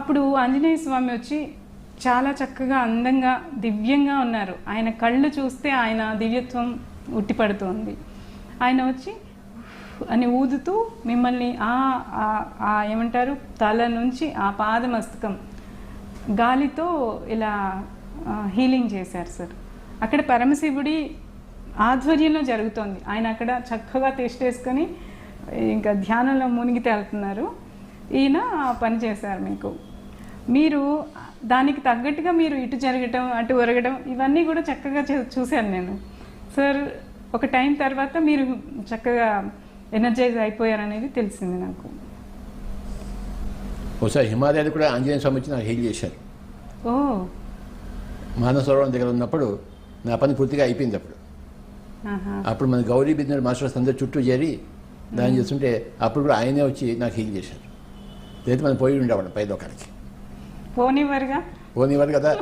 అప్పుడు ఆంజనేయ స్వామి వచ్చి చాలా చక్కగా అందంగా దివ్యంగా ఉన్నారు. ఆయన కళ్ళు చూస్తే ఆయన దివ్యత్వం ఉట్టిపడుతుంది. ఆయన వచ్చి అని ఊదుతూ మిమ్మల్ని ఏమంటారు తల నుంచి ఆ పాదమస్తకం గాలితో ఇలా హీలింగ్ చేశారు సార్. అక్కడ పరమశివుడి ఆధ్వర్యంలో జరుగుతోంది. ఆయన అక్కడ చక్కగా వేసుకొని ఇంకా ధ్యానంలో మునిగి తేలుతున్నారు. ఈయన పని చేశారు మీకు. మీరు దానికి తగ్గట్టుగా మీరు ఇటు జరగటం అటు ఒరగడం ఇవన్నీ కూడా చక్కగా చూశాను నేను సార్. ఒక టైం తర్వాత మీరు చక్కగా ఎనర్జైజ్ అయిపోయారనేది తెలిసింది నాకు. ఒకసారి హిమాలయాలు కూడా ఆంజనేయ స్వామి వచ్చి నాకు హీల్ చేశారు. ఓ మానసరోవరం దగ్గర ఉన్నప్పుడు నా పని పూర్తిగా అయిపోయింది. అప్పుడు మన గౌరీ బిజినెస్ మాస్టర్స్ అందరూ చుట్టూ చేరి దాన్ని చేస్తుంటే అప్పుడు కూడా ఆయనే వచ్చి నాకు హీల్ చేశారు. లేదా మనం పోయి ఉండేవాళ్ళం పైదొక్కడికి. పోనివ్వరుగా కదా.